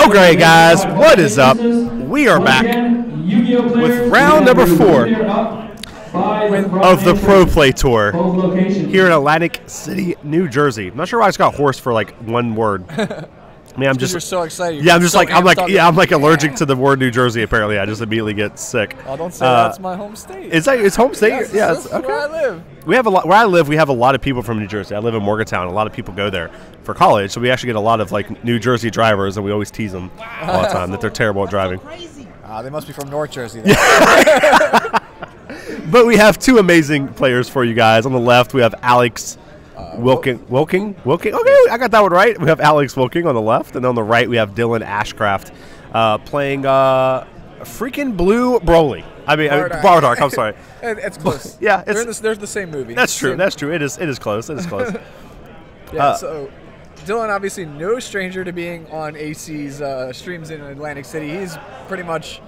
Okay, guys, what is up? We are back with round number 4 of the Pro Play Tour here in Atlantic City, New Jersey. I'm not sure why I just got hoarse for like one word. I mean, I'm just you're so excited. Yeah, I'm just like I'm like allergic to the word New Jersey. Apparently, I just immediately get sick. Oh, don't say that's my home state. Is that it's home state? Yes, yeah, that's okay. Where I live. We have a lot. Where I live, we have a lot of people from New Jersey. I live in Morgantown. A lot of people go there for college, so we actually get a lot of like New Jersey drivers, and we always tease them all the time that they're terrible at driving. They must be from North Jersey. But we have two amazing players for you guys. On the left, we have Alex Wilking. Okay, I got that one right. We have Alex Wilking on the left, and on the right, we have Dylan Ashcraft playing freaking Blue Broly. I mean, Bardock. I'm sorry. It's close. Yeah, they're the same movie. That's true. That's true. It is close. It is close. Yeah. So Dylan, obviously no stranger to being on AC's streams in Atlantic City. He's pretty much,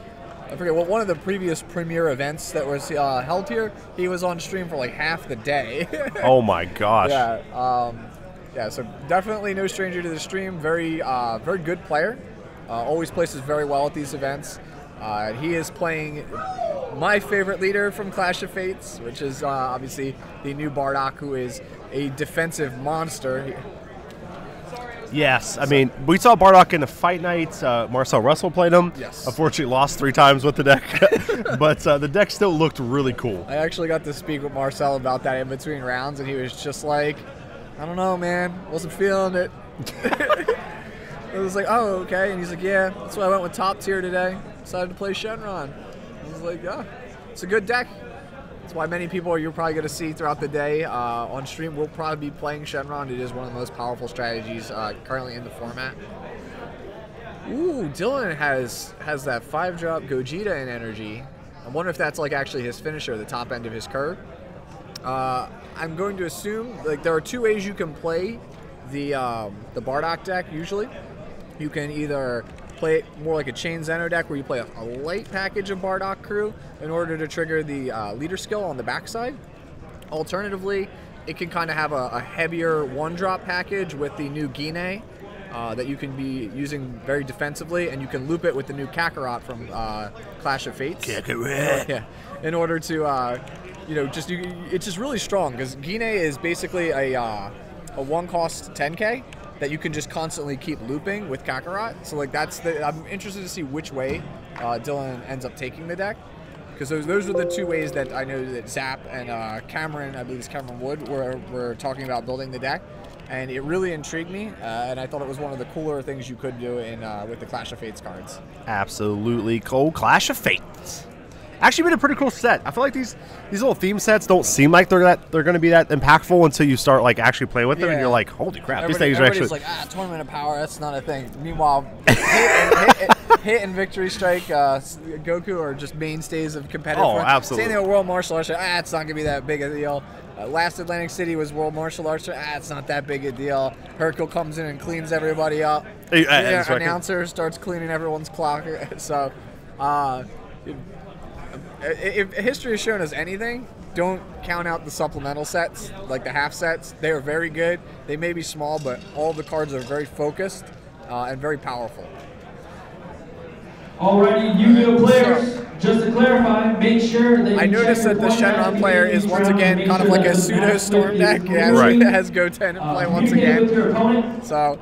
I forget what one of the previous premiere events that was held here. He was on stream for like half the day. Oh my gosh. Yeah. Yeah. So definitely no stranger to the stream. Very good player. Always places very well at these events. He is playing my favorite leader from Clash of Fates, which is obviously the new Bardock, who is a defensive monster. Yes, I mean, we saw Bardock in the fight nights. Marcel Russell played him. Yes. Unfortunately, lost 3 times with the deck, but the deck still looked really cool. I actually got to speak with Marcel about that in between rounds, and he was just like, I don't know, man. Wasn't feeling it. I was like, oh, okay. And he's like, yeah, that's why I went with top tier today. Decided to play Shenron. I was like, yeah, it's a good deck. That's why many people you're probably going to see throughout the day on stream will probably be playing Shenron. It is one of the most powerful strategies currently in the format. Ooh, Dylan has that 5-drop Gogeta in energy. I wonder if that's like actually his finisher, the top end of his curve. I'm going to assume like there are 2 ways you can play the Bardock deck usually. You can either play it more like a Chain Zeno deck where you play a light package of Bardock crew in order to trigger the leader skill on the backside. Alternatively, it can kind of have a heavier 1-drop package with the new Gine that you can be using very defensively, and you can loop it with the new Kakarot from Clash of Fates. Kakarot! Yeah, in order to, it's just really strong because Gine is basically a 1-cost 10k that you can just constantly keep looping with Kakarot. So like I'm interested to see which way Dylan ends up taking the deck, because those are the 2 ways that I know that Zap and Cameron, I believe it's Cameron Wood, were talking about building the deck, and it really intrigued me, and I thought it was one of the cooler things you could do in with the Clash of Fates cards. Absolutely cool. Clash of Fates. Actually been a pretty cool set. I feel like these little theme sets don't seem like they're going to be that impactful until you start like actually playing with them, and you're like, holy crap, these things are actually. Everybody's like, Tournament of Power, that's not a thing. Meanwhile, hit and Victory Strike, Goku are just mainstays of competitive. Oh, absolutely. Same thing with World Martial Arts. It's not gonna be that big a deal. Last Atlantic City was World Martial Arts. It's not that big a deal. Hercule comes in and cleans everybody up. Announcer starts cleaning everyone's clock. So. If history has shown us anything, don't count out the supplemental sets, like the half sets. They are very good. They may be small, but all the cards are very focused and very powerful. Alrighty, Yu-Gi-Oh players, just to clarify, make sure that you I noticed that the Shenron player is once again kind of like a pseudo Storm deck. It has Goten in play once again. With your opponent, so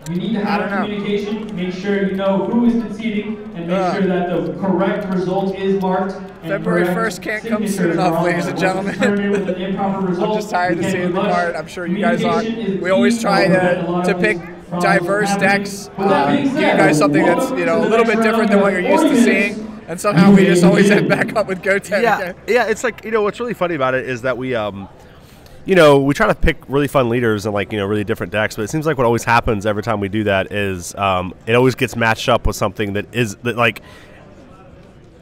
you need to have communication. Make sure you know who is conceding, and make sure that the correct result is marked. February 1st can't come soon enough, ladies and gentlemen. I'm just tired of seeing the card. I'm sure you guys are. We always try to pick diverse decks, give you guys something that's a little bit different than what you're used to seeing, and somehow we just always end back up with Goten. Yeah, it's like what's really funny about it is that we we try to pick really fun leaders and really different decks, but it seems like what always happens every time we do that is it always gets matched up with something that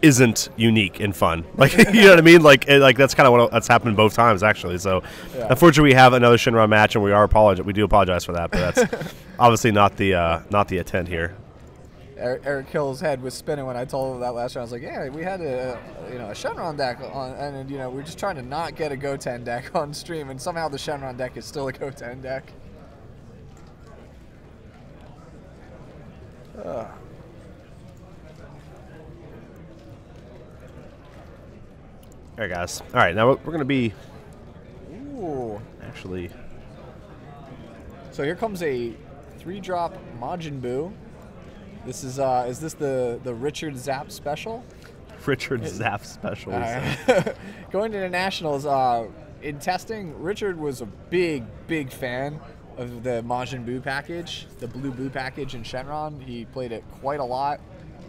isn't unique and fun. You know what I mean? That's kind of that's happened both times actually. So unfortunately, we have another Shenron match, and we do apologize for that, but that's obviously not the intent here. Eric Hill's head was spinning when I told him that last round. I was like, yeah, we had a Shenron deck on, and we're just trying to not get a Goten deck on stream, and somehow the Shenron deck is still a Goten deck. All right, guys. All right, now we're going to be actually. So here comes a 3-drop Majin Buu. This is this the Richard Zapp special? Richard Zapp special. Going to the Nationals, in testing, Richard was a big fan of the Majin Buu package, the Blue Buu package in Shenron. He played it quite a lot.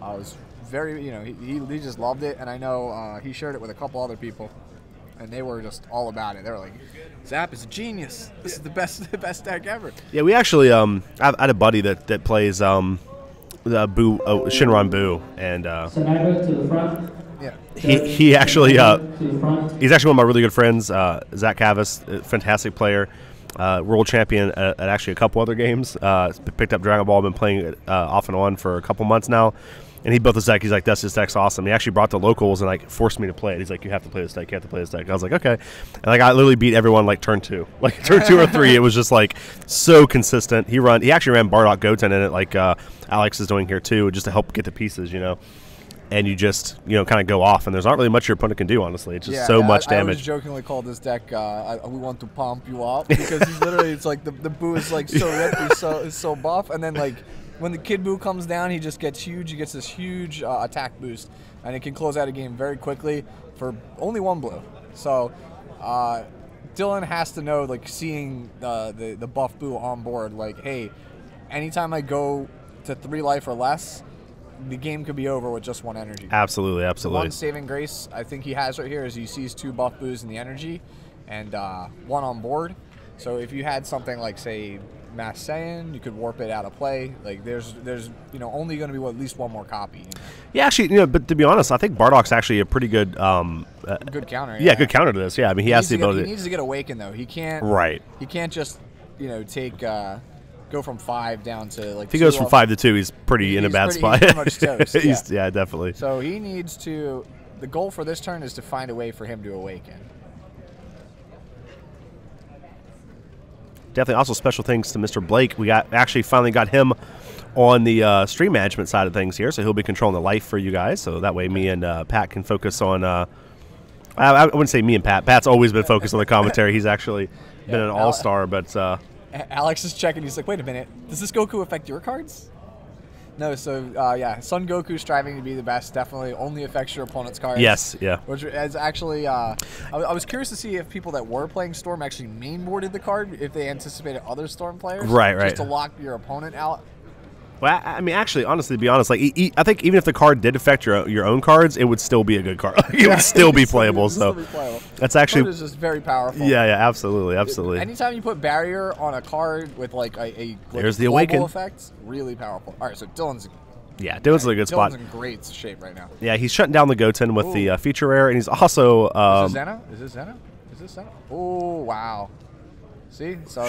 Was very, he just loved it, and I know he shared it with a couple other people, and they were just all about it. They were like, Zapp is a genius. This is the best deck ever. Yeah, we actually I had a buddy that plays the Shenron Buu, and Saliva to the front. Yeah. He actually he's actually one of my really good friends, Zach Cavas, fantastic player, world champion at actually a couple other games. Picked up Dragon Ball, been playing it off and on for a couple months now. And he built this deck. He's like, this deck's awesome. He actually brought the locals and like forced me to play it. He's like, you have to play this deck. You have to play this deck. And I was like, okay. And like I literally beat everyone like turn 2, like turn 2 or 3. It was just like so consistent. He actually ran Bardock Goten in it, like Alex is doing here too, just to help get the pieces, And you just kind of go off, and there's not really much your opponent can do. Honestly, it's just so much damage. I always jokingly call this deck "We want to pump you up" because he's literally it's like the Buu is like so ripped, he's so buff, and then like. When the Kid Buu comes down, he just gets huge. He gets this huge attack boost, and it can close out a game very quickly for only 1 blue. So Dylan has to know, like, seeing the buff Buu on board, like, hey, anytime I go to 3 life or less, the game could be over with just 1 energy. Absolutely, absolutely. One saving grace I think he has right here is he sees 2 buff Buus in the energy and 1 on board. So if you had something like, say, Mass Saiyan, you could warp it out of play. Like there's only going to be at least 1 more copy. Yeah, actually, but to be honest, I think Bardock's actually a pretty good good counter. Yeah, good counter to this. Yeah, I mean he has the ability. He needs to get Awakened though. He can't. Right. He can't just take go from 5 down to like. If he goes from 5 to 2, he's pretty in a bad spot. He's pretty much toast. Yeah, definitely. So he needs to. The goal for this turn is to find a way for him to awaken. Definitely also special thanks to Mr. Blake. We actually finally got him on the stream management side of things here, so he'll be controlling the life for you guys. So that way me and Pat can focus on I wouldn't say me and Pat. Pat's always been focused on the commentary. He's actually been an all-star, but Alex is checking. He's like, wait a minute. Does this Goku affect your cards? No, so yeah, Son Goku striving to be the best definitely only affects your opponent's cards. Yes, yeah. Which is actually, I was curious to see if people that were playing Storm actually mainboarded the card, if they anticipated other Storm players. Right. Just to lock your opponent out. Well, I mean, actually, honestly, to be honest, like I think even if the card did affect your own cards, it would still be a good card. It would still be playable. So that's actually card is just very powerful. Yeah, absolutely. Anytime you put barrier on a card with like a there's the Awaken effect, really powerful. All right, so Dylan's in a good spot. Dylan's in great shape right now. Yeah, he's shutting down the Goten with the feature rare, and he's also. Is this Zeno? Is this Zeno? Oh wow! See, so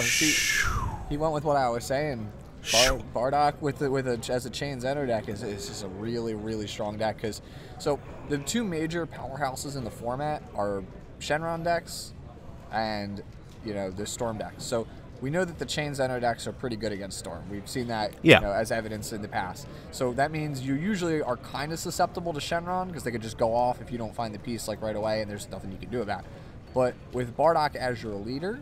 he went with what I was saying. Bardock as a chain Zeno deck is just a really strong deck because the 2 major powerhouses in the format are Shenron decks and the Storm decks. So we know that the chain Zeno decks are pretty good against Storm. We've seen that as evidence in the past. So that means you usually are kind of susceptible to Shenron because they could just go off if you don't find the piece like right away and there's nothing you can do about it. But with Bardock as your leader,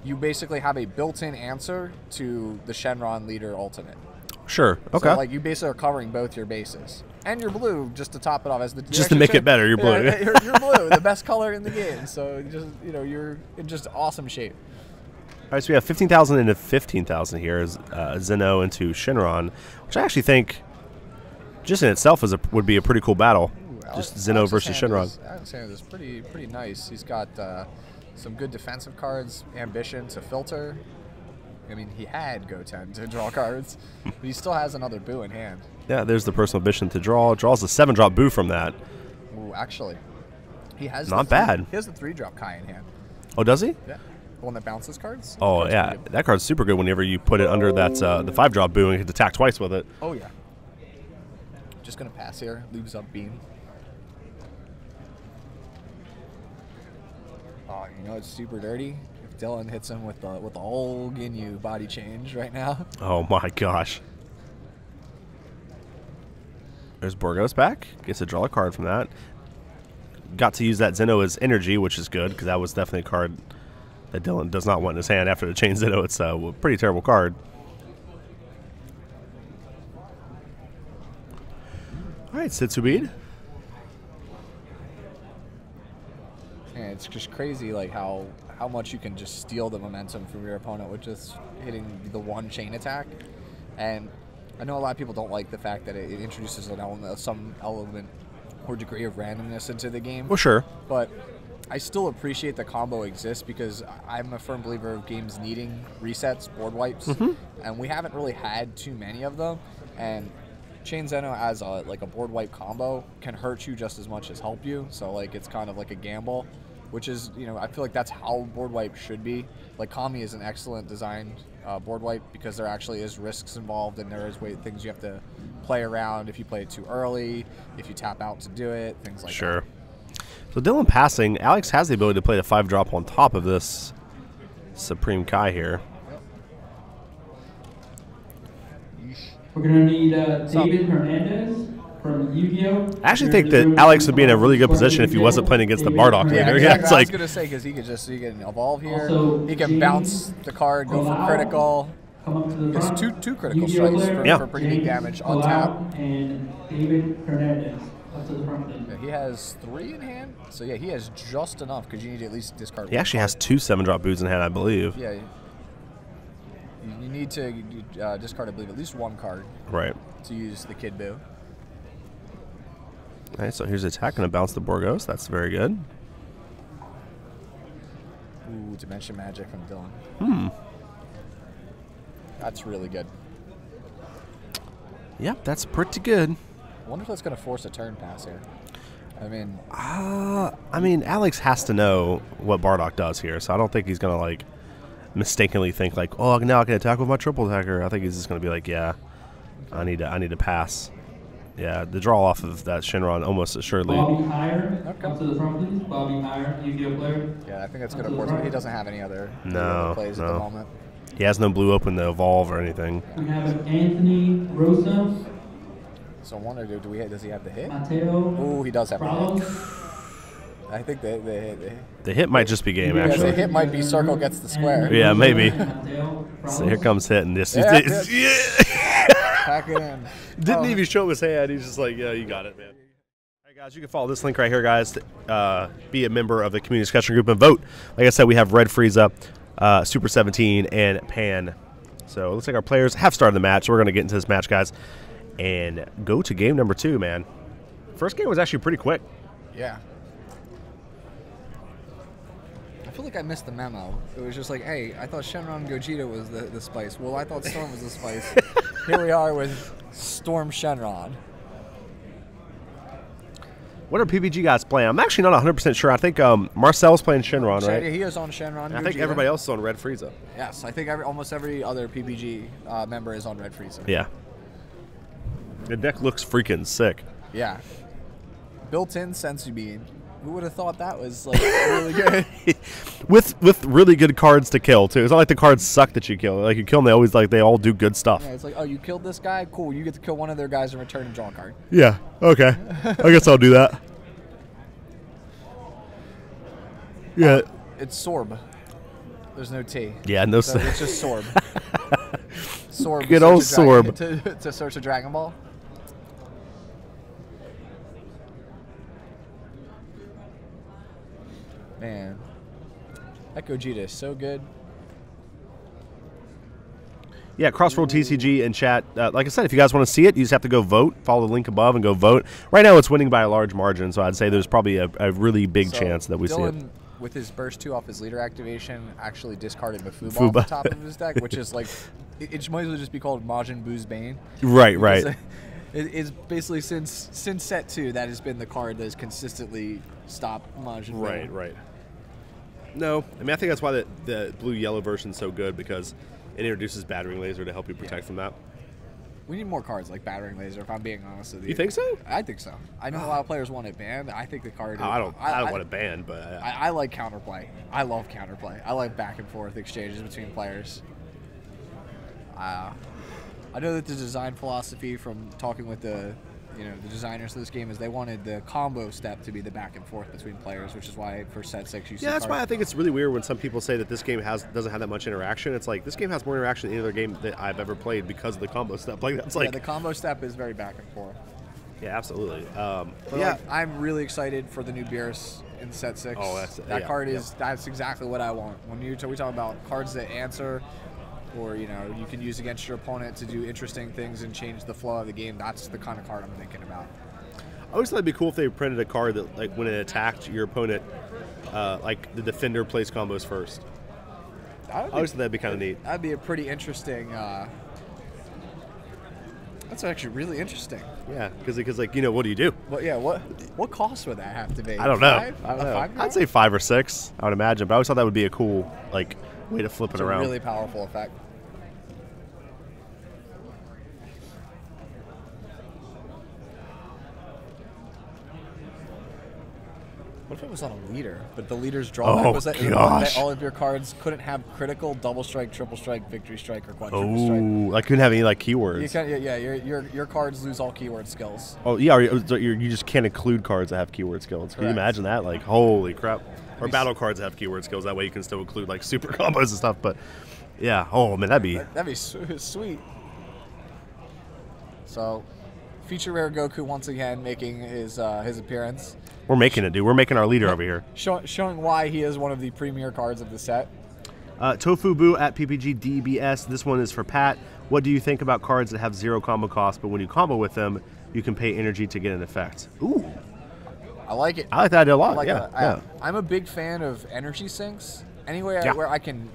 you basically have a built-in answer to the Shenron leader ultimate. Sure. Okay. So, like, you basically are covering both your bases. And you're blue, just to top it off. Just to make it better, you're blue. You're blue, the best color in the game. So, you're in just awesome shape. All right, so we have 15,000 into 15,000 here as Zeno into Shenron, which I actually think just in itself would be a pretty cool battle. Ooh, just Zeno versus Shenron. Alex's hand is pretty nice. He's got some good defensive cards, Ambition to filter. I mean, he had Goten to draw cards, but he still has another Buu in hand. Yeah, there's the personal ambition to draw. Draws a 7-drop Buu from that. Ooh, actually, he has not bad. He has the 3-drop Kai in hand. Oh, does he? Yeah, the one that bounces cards. Oh yeah, that card's super good whenever you put it under that the 5-drop Buu and you can attack twice with it. Oh yeah. Just gonna pass here. Lubes up Beam. Oh, it's super dirty. If Dylan hits him with the whole Ginyu body change right now. Oh my gosh. There's Borgos back. Gets to draw a card from that. got to use that Zeno as energy, which is good because that was definitely a card that Dylan does not want in his hand after the chain Zeno. It's a pretty terrible card. All right, Sitsubid. Yeah, it's just crazy, like how much you can just steal the momentum from your opponent with just hitting the one chain attack. And I know a lot of people don't like the fact that it introduces an element, some element or degree of randomness into the game. Well, sure. But I still appreciate the combo exists because I'm a firm believer of games needing resets, board wipes, and we haven't really had too many of them. And Chain Zeno as a board wipe combo can hurt you just as much as help you. So like it's kind of like a gamble, which is, you know, I feel like that's how board wipe should be. Like Kami is an excellent designed board wipe because there actually is risks involved and there is things you have to play around if you play it too early, if you tap out to do it, things like that. Sure. So Dylan passing, Alex has the ability to play the 5-drop on top of this Supreme Kai here. We're going to need David Hernandez from Yu-Gi-Oh! I actually think that Alex would be in a really good position if he wasn't playing against the Bardock leader. Yeah, exactly. Yeah, it's I like, was going to say, because he can evolve here. He can bounce the card, go for critical. It's two critical strikes for pretty big damage on tap. And David Hernandez up to the front lane. Yeah, he has 3 in hand, so yeah, he has just enough because you need to at least discard. He actually has 2 7-drop boots in hand, I believe. Yeah, you need to discard, I believe, at least 1 card. Right. To use the Kid Buu. All right, so here's attack and a bounce the Borgos. That's very good. Ooh, Dimension Magic from Dylan. That's really good. Yep, that's pretty good. I wonder if that's going to force a turn pass here. I mean, Alex has to know what Bardock does here, so I don't think he's going to, like, mistakenly think, like, oh, now I can attack with my triple attacker. I think he's just going to be like, yeah, I need to pass. Yeah, the draw off of that Shenron almost assuredly. Bobby Hire, up to the front, please. Bobby Hire, Yu-Gi-Oh! Player. Yeah, I think that's going to force him. He doesn't have any other plays at the moment. He has no blue open to evolve or anything. We have Anthony Rosa. So I wonder, does he have the hit? Mateo. Oh, he does have the hit. I think the hit might just be game, yeah, actually. The hit might be circle gets the square. Yeah, maybe. So here comes hit, and this. Yeah, pack it in. Didn't even show his hand. He's just like, yeah, you got it, man. All right, guys, you can follow this link right here, guys, to be a member of the community discussion group and vote. Like I said, we have Red Frieza, Super 17, and Pan. So it looks like our players have started the match. We're going to get into this match, guys, and go to game number 2, man. First game was actually pretty quick. Yeah. I feel like I missed the memo. It was just like, hey, I thought Shenron Gogeta was the spice. Well, I thought Storm was the spice. Here we are with Storm Shenron. What are PBG guys playing? I'm actually not 100% sure. I think Marcel's playing Shenron, right? He is on Shenron. And I think everybody else is on Red Frieza. Yes, I think almost every other PBG member is on Red Frieza. Yeah. The deck looks freaking sick. Yeah. Built-in Sensu Bean. Who would have thought that was like really good? with really good cards to kill too. It's not like the cards suck that you kill. Like you kill them, they all do good stuff. Yeah, it's like, oh, you killed this guy? Cool. You get to kill one of their guys in return and draw a card. Yeah. Okay. I guess I'll do that. Yeah. It's Sorb. There's no T. Yeah, no. So it's just Sorb. Sorb. Good old Sorb. To search a Dragon Ball. Man, that Gogeta is so good. Yeah, Crossroad TCG and chat. Like I said, if you guys want to see it, you just have to go vote. Follow the link above and go vote. Right now, it's winning by a large margin, so I'd say there's probably a really big chance that we see it. With his burst 2 off his leader activation, actually discarded Mafuba off the top of his deck, which is like, it might as well just be called Majin Buu's Bane. Right, right. It's basically since set 2 that has been the card that has consistently stopped Majin Buu. Right, right. No, I mean I think that's why the blue-yellow version is so good because it introduces Battering Laser to help you protect from that. We need more cards like Battering Laser, if I'm being honest with you. You think so? I think so. I know a lot of players want it banned. I think the card. I don't want it banned, but I like counterplay. I love counterplay. I like back and forth exchanges between players. I know that the design philosophy from talking with the you know, the designers of this game is they wanted the combo step to be the back and forth between players, which is why for set 6 you see. Yeah, that's why I think it's really weird when some people say that this game doesn't have that much interaction. It's like this game has more interaction than any other game that I've ever played because of the combo step. Like that's the combo step is very back and forth. Yeah, absolutely. Like, I'm really excited for the new Beerus in set 6. Oh, that card is that's exactly what I want. When we talk about cards that answer, or you know, you can use against your opponent to do interesting things and change the flow of the game. That's the kind of card I'm thinking about. I always thought it'd be cool if they printed a card that, like, when it attacked your opponent, like the defender plays combos first. I always thought that'd be kind of neat. That'd be a pretty interesting. That's actually really interesting. Yeah, because like, you know, what do you do? Well, yeah, what cost would that have to be? I don't know. 5? I don't know. I'd say 5 or 6. I would imagine, but I always thought that would be a cool like way to flip it around. It's a really powerful effect. What if it was on a leader, but the leader's drawback was that all of your cards couldn't have critical, double strike, triple strike, victory strike, or quadruple strike? Oh, I couldn't have any like keywords. Your cards lose all keyword skills. Oh yeah, you just can't include cards that have keyword skills. Can you imagine that? Like, holy crap! Or battle cards that have keyword skills. That way you can still include like super combos and stuff. But yeah, oh man, that'd be sweet. So, feature rare Goku once again making his appearance. We're making it, dude. We're making our leader over here. Showing why he is one of the premier cards of the set. Tofu Boo at PPG DBS. This one is for Pat. What do you think about cards that have 0 combo cost, but when you combo with them, you can pay energy to get an effect? Ooh. I like it. I like that idea a lot. I'm a big fan of energy sinks. Anywhere where I can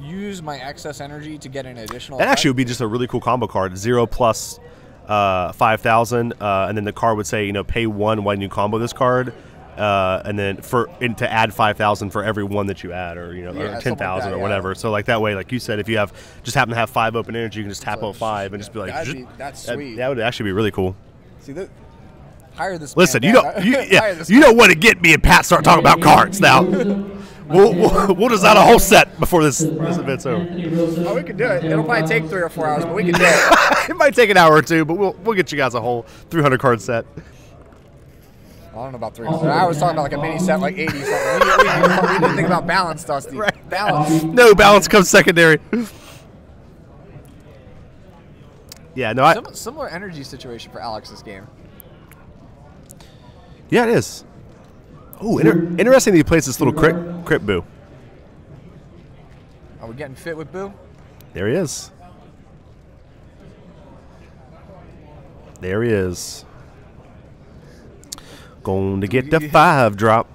use my excess energy to get an additional That effect. actually would be just a really cool combo card. 0 plus 5,000, and then the card would say, you know, pay 1 when you combo this card, and then to add 5,000 for every 1 that you add, or you know, or 10,000 or whatever. So like that way, like you said, if you just happen to have 5 open energy, you can just tap on 5 and just be like, that's sweet. That would actually be really cool. See that. Hire this. Listen, you know what to get me and Pat start talking about cards now. We'll design a whole set before this event's over. Oh, we can do it. It'll probably take 3 or 4 hours, but we can do it. It might take an hour or 2, but we'll get you guys a whole 300 card set. I don't know about 300. I was talking about like a mini set, like 80 something. We didn't think about balance, Dusty. Right. Balance. No, balance comes secondary. Yeah, no. Similar energy situation for Alex's game. Yeah, it is. Oh, interesting that he plays this little crit Boo. Are we getting fit with Boo? There he is. There he is. Going to get the 5 drop.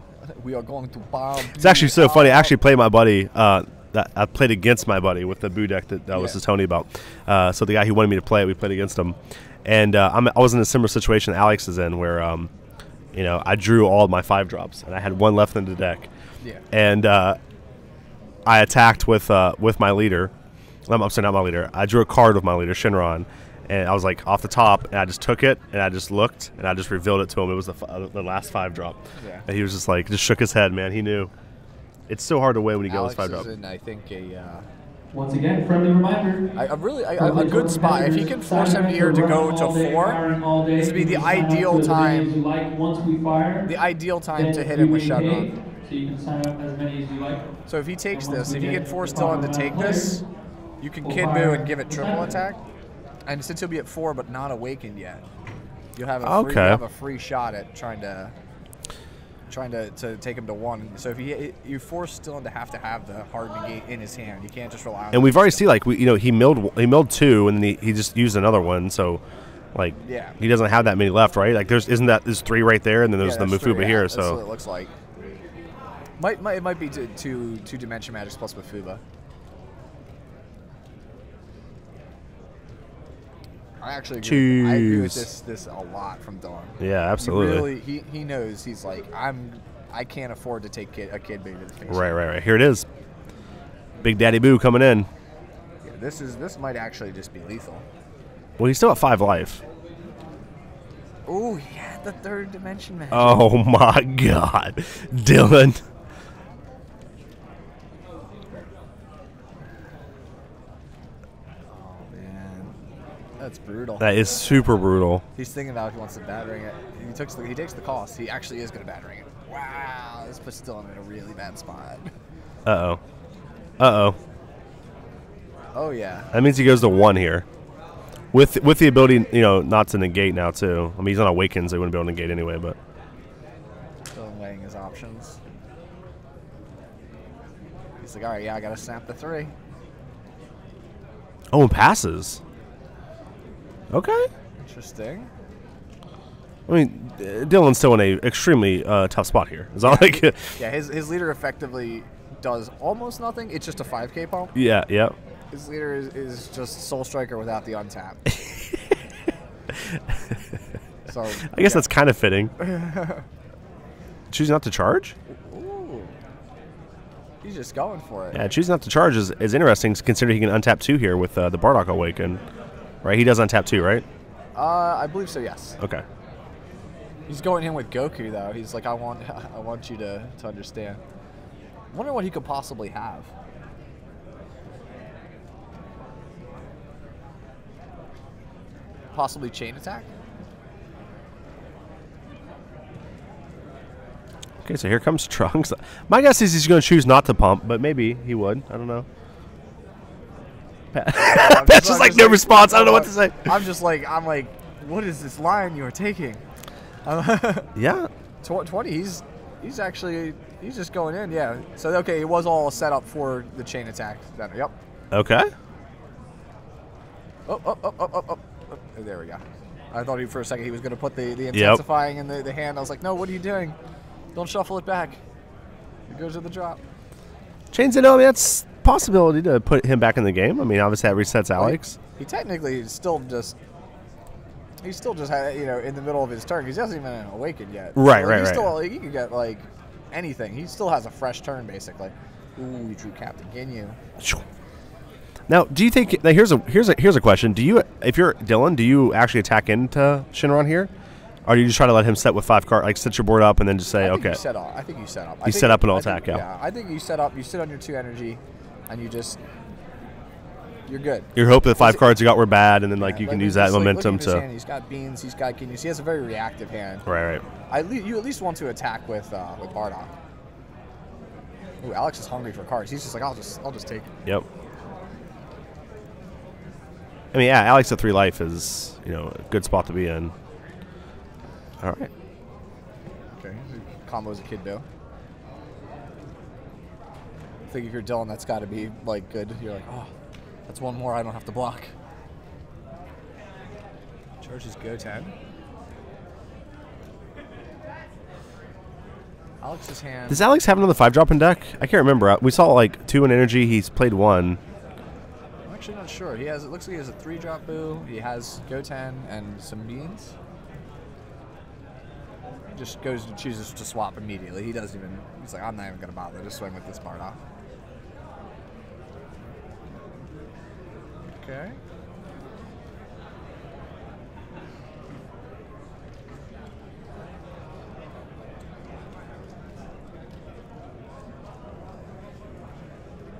We are going to bomb. It's actually so funny. I actually played my buddy. I played against my buddy with the Boo deck that I was to Tony about. So the guy who wanted me to play it, we played against him. And I was in a similar situation Alex is in, where you know, I drew all of my 5 drops, and I had 1 left in the deck. Yeah. And I attacked with my leader. I'm sorry, not my leader. I drew a card with my leader, Shenron, and I was like off the top, and I just took it, and I just looked, and I just revealed it to him. It was the last 5 drop. Yeah. And he was just like, just shook his head, man. He knew. It's so hard to win when you get those 5 drops. Alex is in, I think, once again, friendly reminder. A good spot. If he can force him here to go to 4, this would be the ideal time. The ideal time to hit him with Shenron. So you can sign up as many as you like. So if he takes this, if he can force Dylan to take this, you can Kid Boo and give it triple attack. And since he'll be at 4 but not awakened yet, you'll have a free shot at trying to take him to 1. So if you force Dylan to have the hard negate in his hand, you can't just rely on. And we've already seen, like, he milled 2, and then he just used another one. So, like, he doesn't have that many left, right? Like, there's 3 right there, and then there's the Mufuba here. So that's what it looks like. It might be two Dimension Magics plus Mufuba. I actually agree with this a lot from Dylan. Yeah, absolutely. He knows. He's like, I can't afford to take a Kid Boo to the face. Right. Here it is. Big Daddy Boo coming in. Yeah, this might actually just be lethal. Well, he's still at 5 life. Oh, yeah, the 3rd Dimension Magic. Oh my God, Dylan. That's brutal. That is super brutal. He's thinking about if he wants to battering it. He takes the cost. He actually is going to battering it. Wow, this puts Dylan in a really bad spot. Uh-oh. Uh-oh. Oh, yeah. That means he goes to 1 here. With the ability, you know, not to negate now, too. I mean, he's on Awakened, so he wouldn't be able to negate anyway, but... Dylan weighing his options. He's like, all right, yeah, I got to snap the 3. Oh, and passes. Okay. Interesting. I mean, Dylan's still in a extremely tough spot here. Is that like? Yeah, his leader effectively does almost nothing. It's just a 5K pump. Yeah, yeah. His leader is just Soul Striker without the untap. So I guess that's kind of fitting. Choosing not to charge? Ooh. He's just going for it. Yeah, choosing not to charge is interesting, considering he can untap 2 here with the Bardock Awaken. Right? He does untap 2, right? I believe so, yes. Okay. He's going in with Goku, though. He's like, I want you to understand. I wonder what he could possibly have. Possibly chain attack? Okay, so here comes Trunks. My guess is he's going to choose not to pump, but maybe he would. I don't know. That's just like no response. I don't know what to say. I'm like, what is this line you are taking? Yeah. 20. He's just going in. Yeah. So okay, it was all set up for the chain attack. Yep. Okay. Oh, there we go. I thought for a second he was going to put the intensifying in the hand. I was like, no, what are you doing? Don't shuffle it back. It goes to the drop. Chains it. I mean, that's a possibility to put him back in the game. I mean, obviously that resets Alex. He technically still just. He's still just in the middle of his turn. He hasn't even awakened yet. Right, so right. Still, he could get like anything. He still has a fresh turn basically. Ooh, you drew Captain Ginyu. Now, do you think? Now, here's a question. Do you, if you're Dylan, do you actually attack into Shenron here, or do you just try to let him set with 5 cards, like set your board up and then just say, okay? I think you set up. You set up and I'll attack. Yeah. I think you set up. You sit on your 2 energy, and you're good. You're hoping the 5 cards you got were bad, and then you can use that momentum to. He's got beans. He's got Ginyus. He has a very reactive hand. Right. You at least want to attack with Bardock. Ooh, Alex is hungry for cards. He's just like, I'll just take it. Yep. I mean, yeah, Alex at 3 life is a good spot to be in. All right. Okay, combos a kid do. I think if you're Dylan, that's got to be good. You're like, oh, that's one more I don't have to block. Charges Goten. Alex's hand. Does Alex have another 5-drop in deck? I can't remember. We saw 2 in energy. He's played 1. I'm actually not sure. It looks like he has a 3-drop boo. He has Goten and some beans. He just chooses to swap immediately. He's like, I'm not even gonna bother. Just swing with this Bardock. Okay.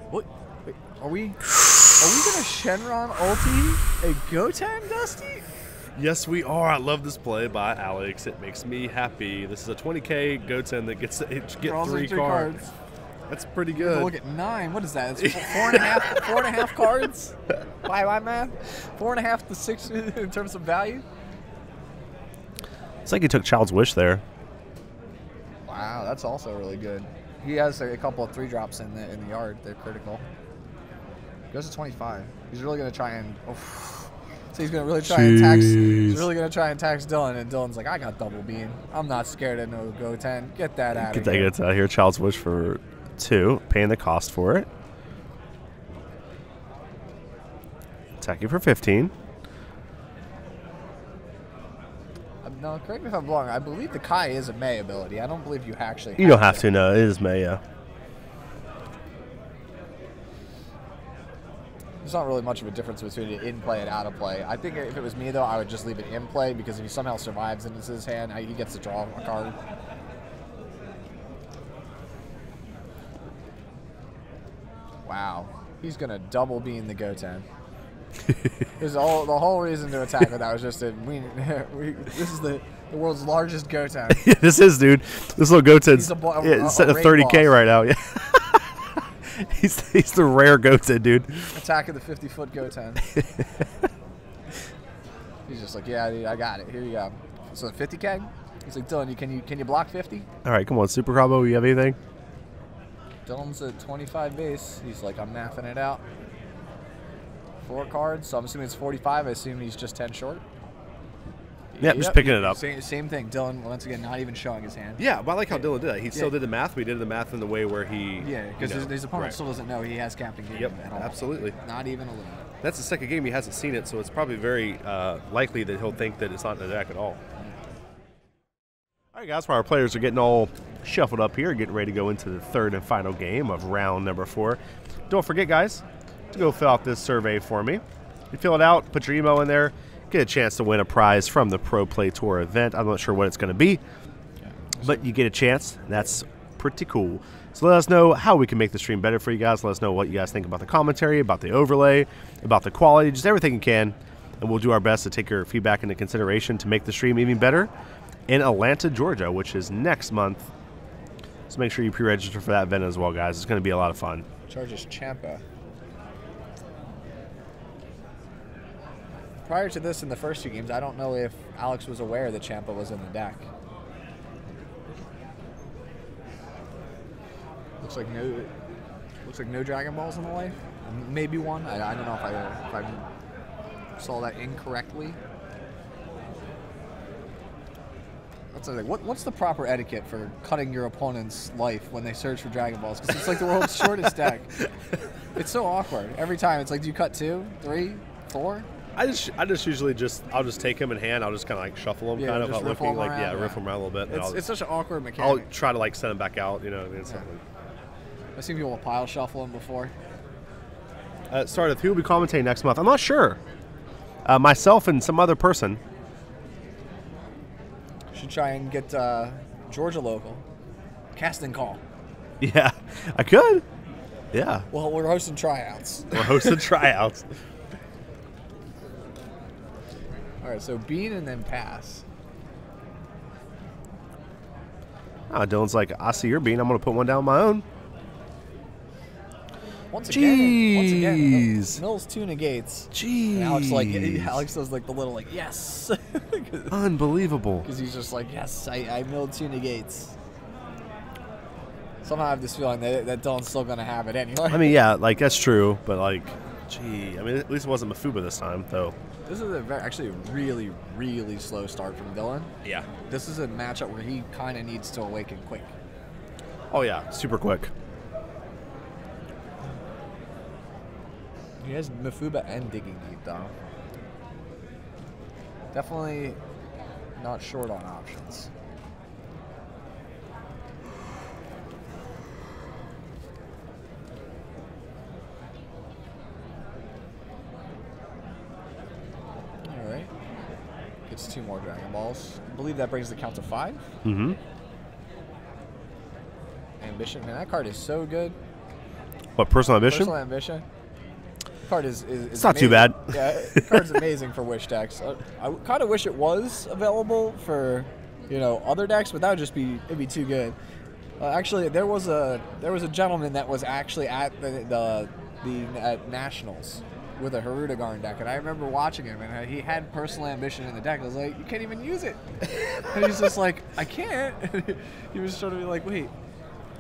What? Wait, are we gonna Shenron ulti a Goten, Dusty? Yes, we are. I love this play by Alex. It makes me happy. This is a 20k Goten that gets to get 3 cards. That's pretty good. Look at 9. What is that? It's 4.5 cards? By my math? 4.5 to 6 in terms of value? It's like he took Child's Wish there. Wow, that's also really good. He has a couple of 3-drops in the yard. They're critical. Goes to 25. He's really going to try and... So he's going to really try and tax... He's really going to try and tax Dylan, and Dylan's like, I got double beam. I'm not scared of no Goten. Get that out of here. Get that out of here. Child's Wish for 2. Paying the cost for it. Attacking for 15. No, correct me if I'm wrong. I believe the Kai is a May ability. I don't believe you actually have You don't have to, no. It is May, yeah. There's not really much of a difference between it in play and out of play. I think if it was me, though, I would just leave it in play because if he somehow survives and it's his hand, he gets to draw a card. Wow. He's going to double beam the Goten. The whole reason to attack with that was just that this is the world's largest Goten. Yeah, this is, dude. This little Goten's set at 30K right now. Yeah. he's the rare Goten, dude. Attack of the 50-foot Goten. He's just like, yeah, dude, I got it. Here you go. So 50K? He's like, Dylan, can you block 50? All right, come on, Super Combo. You have anything? Dylan's at 25 base. He's like, I'm mathing it out. 4 cards, so I'm assuming it's 45. I assume he's just 10 short. Yeah, just picking it up. Same thing. Dylan, once again, not even showing his hand. Yeah, but I like how Dylan did that. He still did the math. We did the math in the way where he... Yeah, because his opponent still doesn't know he has captain game at all. Absolutely. Not even a little. That's the second game he hasn't seen it, so it's probably very likely that he'll think that it's not in the deck at all. All right, guys, while our players are getting all shuffled up here, getting ready to go into the third and final game of round number 4, don't forget, guys, to go fill out this survey for me. You fill it out, put your email in there, get a chance to win a prize from the Pro Play Tour event. I'm not sure what it's going to be, but you get a chance. That's pretty cool. So let us know how we can make the stream better for you guys. Let us know what you guys think about the commentary, about the overlay, about the quality, just everything you can. And we'll do our best to take your feedback into consideration to make the stream even better in Atlanta, Georgia, which is next month. So make sure you pre-register for that event as well, guys. It's going to be a lot of fun. Charges Champa. Prior to this, in the first 2 games, I don't know if Alex was aware that Champa was in the deck. Looks like no Dragon Balls in the life. Maybe one. I don't know if I saw that incorrectly. What's the proper etiquette for cutting your opponent's life when they search for Dragon Balls? Because it's like the world's shortest deck. It's so awkward every time. It's like, do you cut 2, 3, 4? I just usually I'll just take him in hand. I'll just kind of like shuffle him, kind of without looking, like riff him around a little bit. It's such an awkward mechanic. I'll try to like send him back out, you know. I've seen people pile shuffle him before. Sorry, who will be commentating next month? I'm not sure. Myself and some other person. Should try and get Georgia local. Casting call. Yeah, I could. Yeah. Well, we're hosting tryouts. We're hosting tryouts. All right, so bean and then pass. Dylan's like, I see your bean. I'm going to put one down my own. Once again, Mills 2 negates. Jeez. And Alex does like the little like, yes. Unbelievable. Because he's just like, yes, I milled 2 negates. Somehow I have this feeling that Dylan's still going to have it anyway. I mean, yeah, like that's true, but like, gee, I mean, at least it wasn't Mafuba this time, though. This is actually a really, really slow start from Dylan. Yeah. This is a matchup where he kind of needs to awaken quick. Oh, yeah, super quick. He has Mafuba and Digging Deep, though. Definitely not short on options. Alright. Gets 2 more Dragon Balls. I believe that brings the count to 5. Mm-hmm. Ambition. Man, that card is so good. What, Personal Ambition? Personal Ambition. Card is it's not amazing. too bad. Yeah, the card's amazing for Wish decks. I kind of wish it was available for, other decks, but that would just it'd be too good. Actually, there was a gentleman that was actually at the Nationals with a Harudagarn deck, and I remember watching him, and he had Personal Ambition in the deck. I was like, you can't even use it. And he's just like, I can't. He was trying to be like, wait.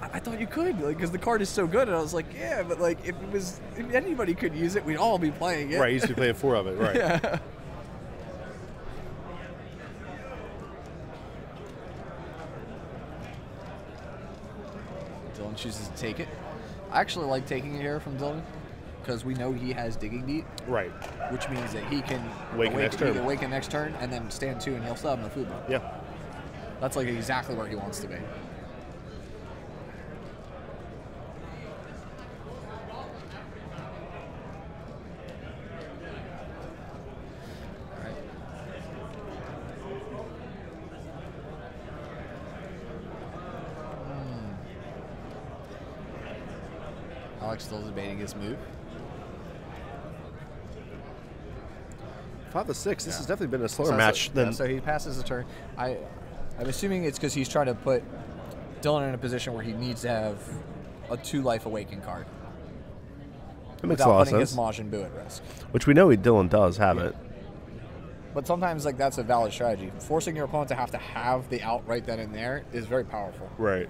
I thought you could, because the card is so good, and I was like, yeah, but if anybody could use it, we'd all be playing it. Right, you used to be playing 4 of it, right? Yeah. Dylan chooses to take it. I actually like taking it here from Dylan, because we know he has Digging Deep. Right. Which means that he can awaken next turn, and then stand 2, and he'll still have Mafuba. Yeah. That's exactly where he wants to be. Alex still debating his move. 5-6. This has definitely been a slower So match than. so he passes the turn. I'm assuming it's because he's trying to put Dylan in a position where he needs to have a 2-life awaken card. It makes a lot of putting sense. his Majin Buu at risk. Which we know Dylan does have it. But sometimes like that's a valid strategy. Forcing your opponent to have the out right then and there is very powerful. Right.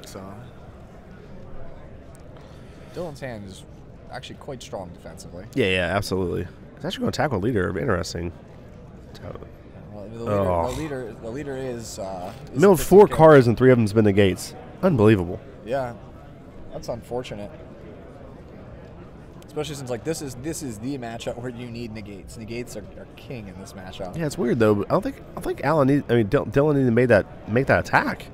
So Dylan's hand is actually quite strong defensively. Yeah, absolutely. He's actually going to tackle leader. Interesting. Well, the leader is Milled 4 cards and 3 of them's been negates. Unbelievable. Yeah, that's unfortunate. Especially since like this is the matchup where you need negates. Negates are king in this matchup. Yeah, it's weird though. But I don't think Dylan needed to make that attack.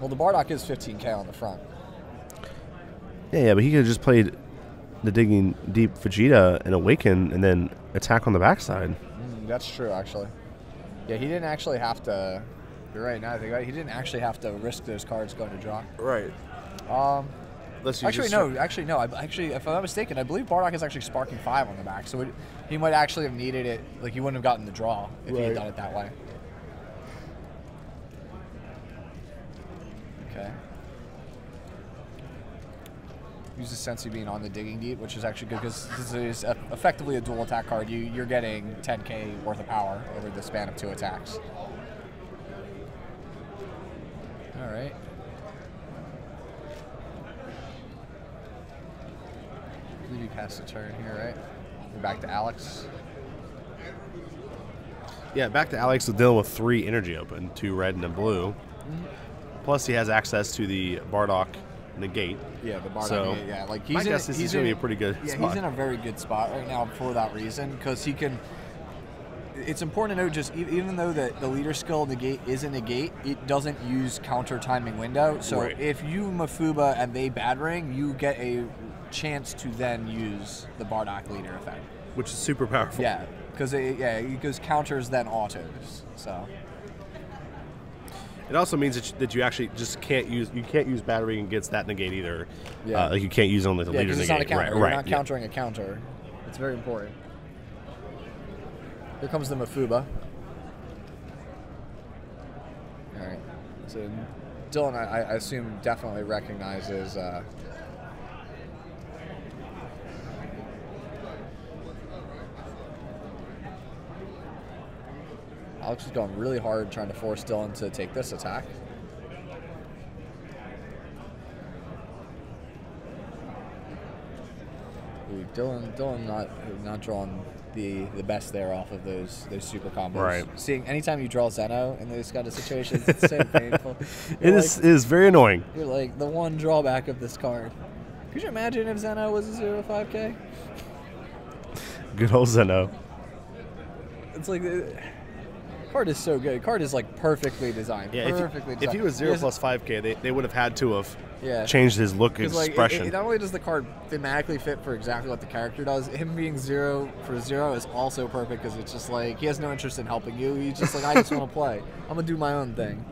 Well, the Bardock is 15k on the front. Yeah, but he could have just played the digging deep Vegeta and awaken and then attack on the backside. That's true, actually. Yeah, he didn't actually have to. You're right. Now I think about it, he didn't actually have to risk those cards going to draw. Right. Actually, no. Actually, if I'm not mistaken, I believe Bardock is actually sparking 5 on the back, so he might actually have needed it. Like he wouldn't have gotten the draw if he had done it that way. Okay. Uses Sensi being on the digging deep, which is actually good because this is effectively a dual attack card. You're getting 10k worth of power over the span of 2 attacks. All right. I believe you passed the turn here, right? We're back to Alex. Yeah, back to Alex dealing with 3 energy open, 2 red and a blue. Plus, he has access to the Bardock negate. Yeah, the Bardock So, negate. Yeah, like my guess is he's going to be a pretty good spot. He's in a very good spot right now for that reason because he can. It's important to note, just even though the leader skill negate is a negate, it doesn't use counter timing window. So if you Mafuba and they bad ring, you get a chance to then use the Bardock leader effect, which is super powerful. Yeah, because it goes counters then autos. So it also means that you actually just can't use bad ring against that negate either. Yeah, like you can't use only the leader negate. It's not a counter. Right, You're not countering a counter. It's very important. Here comes the Mafuba. All right. So Dylan, I assume, definitely recognizes. Alex is going really hard trying to force Dylan to take this attack. Ooh, Dylan not drawing the best there off of those super combos. Right. Seeing anytime you draw Zeno in those kind of situations, it's so painful. It is very annoying. You're like the one drawback of this card. Could you imagine if Zeno was a 0-5K? Good old Zeno. It's like the card is so good. Card is like perfectly designed. Yeah, if he was 0 plus 5K, they would have had to have changed his look and expression. Like, not only does the card thematically fit for exactly what the character does, him being 0 for 0 is also perfect because it's just like he has no interest in helping you. He's just like, I just want to play. I'm gonna do my own thing.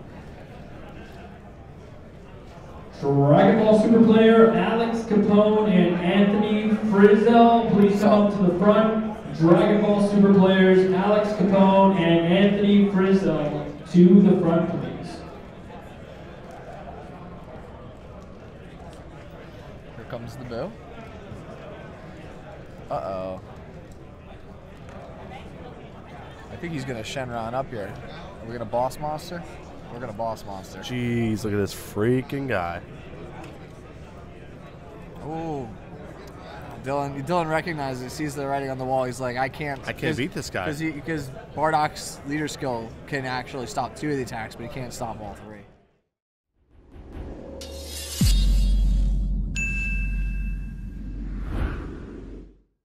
Dragon Ball Super player Alex Capone and Anthony Frizzell, please come up to the front. Dragon Ball Super players Alex Capone and Anthony Frizzell to the front, please. Here comes the bill. Uh-oh. I think he's going to Shenron up here. Are we going to Boss Monster? We're going to Boss Monster. Jeez, look at this freaking guy. Ooh. Dylan recognizes, sees the writing on the wall. He's like, I can't beat this guy. Because Bardock's leader skill can actually stop 2 of the attacks, but he can't stop all 3.